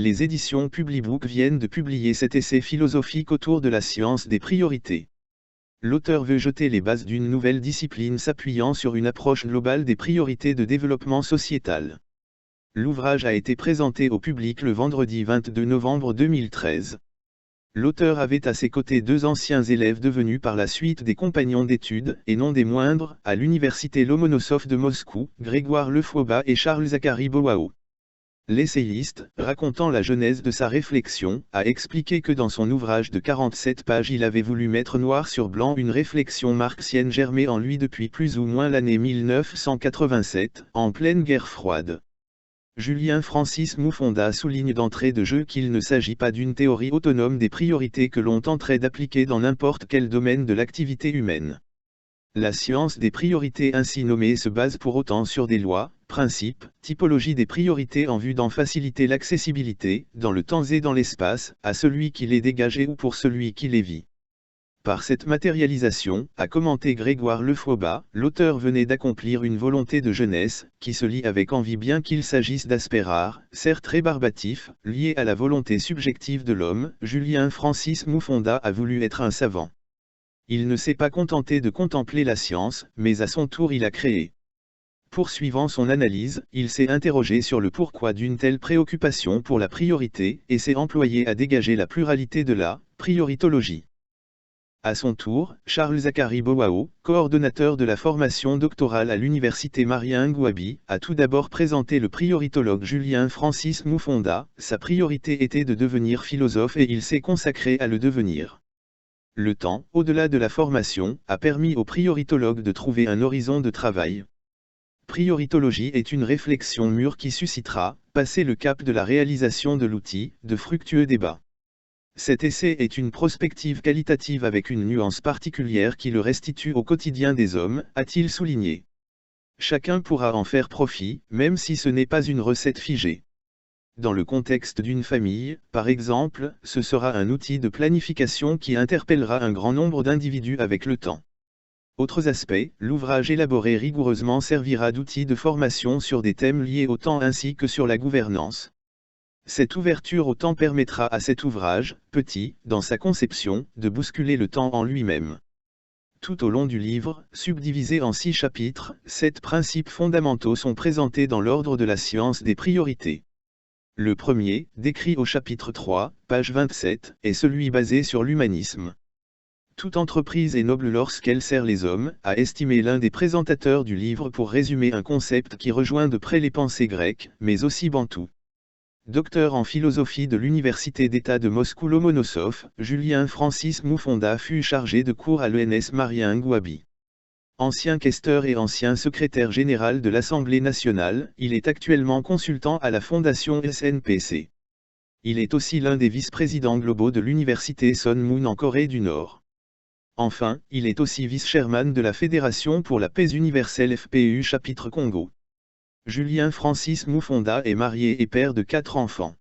Les éditions Publibook viennent de publier cet essai philosophique autour de la science des priorités. L'auteur veut jeter les bases d'une nouvelle discipline s'appuyant sur une approche globale des priorités de développement sociétal. L'ouvrage a été présenté au public le vendredi 22 novembre 2013. L'auteur avait à ses côtés deux anciens élèves devenus par la suite des compagnons d'études, et non des moindres, à l'université Lomonosov de Moscou, Grégoire Lefouba et Charles-Zacharie Boao. L'essayiste, racontant la genèse de sa réflexion, a expliqué que dans son ouvrage de 47 pages il avait voulu mettre noir sur blanc une réflexion marxienne germée en lui depuis plus ou moins l'année 1987, en pleine guerre froide. Julien Francis Moufonda souligne d'entrée de jeu qu'il ne s'agit pas d'une théorie autonome des priorités que l'on tenterait d'appliquer dans n'importe quel domaine de l'activité humaine. La science des priorités ainsi nommée se base pour autant sur des lois, principes, typologies des priorités en vue d'en faciliter l'accessibilité, dans le temps et dans l'espace, à celui qui les dégageait ou pour celui qui les vit. Par cette matérialisation, a commenté Grégoire Lefouba, l'auteur venait d'accomplir une volonté de jeunesse, qui se lie avec envie bien qu'il s'agisse d'aspects rares, certes rébarbatifs, liés à la volonté subjective de l'homme. Julien Francis Moufonda a voulu être un savant. Il ne s'est pas contenté de contempler la science, mais à son tour il a créé. Poursuivant son analyse, il s'est interrogé sur le pourquoi d'une telle préoccupation pour la priorité, et s'est employé à dégager la pluralité de la prioritologie. À son tour, Charles-Zacharie Boao, coordonnateur de la formation doctorale à l'université Marien-Ngouabi, a tout d'abord présenté le prioritologue Julien Francis Moufonda. Sa priorité était de devenir philosophe et il s'est consacré à le devenir. Le temps, au-delà de la formation, a permis au prioritologue de trouver un horizon de travail. Prioritologie est une réflexion mûre qui suscitera, passé le cap de la réalisation de l'outil, de fructueux débats. Cet essai est une prospective qualitative avec une nuance particulière qui le restitue au quotidien des hommes, a-t-il souligné. Chacun pourra en faire profit, même si ce n'est pas une recette figée. Dans le contexte d'une famille, par exemple, ce sera un outil de planification qui interpellera un grand nombre d'individus avec le temps. Autres aspects, l'ouvrage élaboré rigoureusement servira d'outil de formation sur des thèmes liés au temps ainsi que sur la gouvernance. Cette ouverture au temps permettra à cet ouvrage, petit, dans sa conception, de bousculer le temps en lui-même. Tout au long du livre, subdivisé en 6 chapitres, 7 principes fondamentaux sont présentés dans l'ordre de la science des priorités. Le premier, décrit au chapitre 3, page 27, est celui basé sur l'humanisme. Toute entreprise est noble lorsqu'elle sert les hommes, a estimé l'un des présentateurs du livre pour résumer un concept qui rejoint de près les pensées grecques, mais aussi bantoues. Docteur en philosophie de l'Université d'État de Moscou Lomonosov, Julien Francis Moufonda fut chargé de cours à l'ENS Marien-Ngouabi. Ancien questeur et ancien secrétaire général de l'Assemblée nationale, il est actuellement consultant à la Fondation SNPC. Il est aussi l'un des vice-présidents globaux de l'Université Sun Moon en Corée du Nord. Enfin, il est aussi vice-chairman de la Fédération pour la paix universelle FPU chapitre Congo. Julien Francis Moufonda est marié et père de 4 enfants.